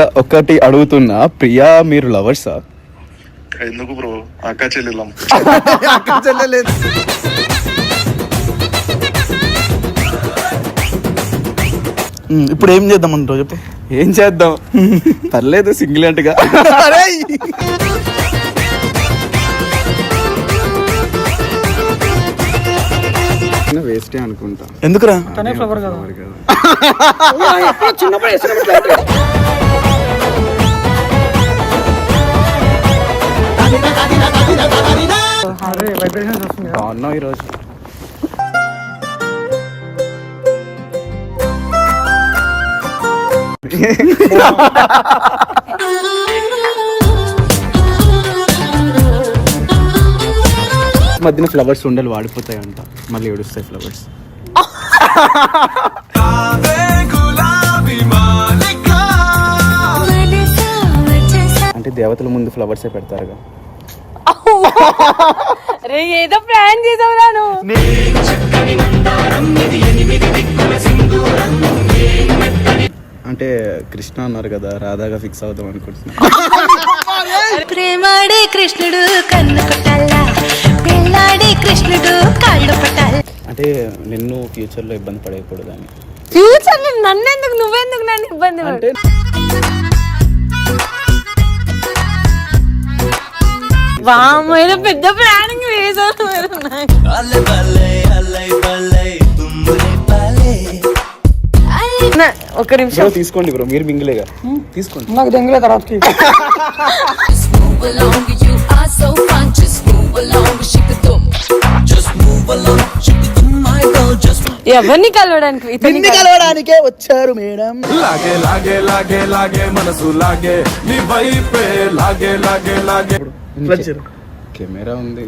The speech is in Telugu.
ఒకటి అడుగుతున్నా, ప్రియా మీరు లవర్సా? ఎందుకు బ్రో, అక్క చెల్లెలం. అక్క చెల్లెలేదు. ఇప్పుడు ఏం చేద్దాం అంటావు చెప్పు. ఏం చేద్దాం, పర్లేదు సింగిల్ అంటగా. వేస్టే అనుకుంటా. ఎందుకురా? తనే ఫ్లవర్ కదా. అరే వైబ్రేషన్స్ వస్తుంది. బాగున్నావు ఈరోజు. మధ్యన ఫ్లవర్స్ ఉండలు వాడిపోతాయి అంట, మళ్ళీ ఏడుస్తాయి ఫ్లవర్స్. అంటే దేవతల ముందు ఫ్లవర్సే పెడతారుగా. అరే ఏదో ప్లాన్ చేసావురా నువ్వు. అంటే కృష్ణ అన్నారు కదా, రాధాగా ఫిక్స్ అవుదాం అనుకుంటున్నా. ప్రేమాడే కృష్ణుడు కన్ను కొట్టాలా, పెళ్ళాడే కృష్ణుడు కాళ్ళు పట్టాలి. అంటే నిన్ను ఫ్యూచర్ లో ఇబ్బంది పడకూడదు అని. ఫ్యూచర్ లో నన్నెందుకు, నువ్వెందుకు నన్ను ఇబ్బంది అంటే వామ్మో ఏదో పెద్ద ప్లానింగ్ వేసావు. ఒక నిమిషం తీసుకోండి బ్రో, మీరు మింగిలేగా తీసుకోండి. నాకు దెంగలే తర్వాతకి. ఎవరిని కలవడానికి? నిన్ను కలవడానికే వచ్చారు మేడం. లాగే లాగే లాగే లాగే మనసు లాగే నీ వైపే లాగే లాగే లాగే. కెమెరా ఉంది.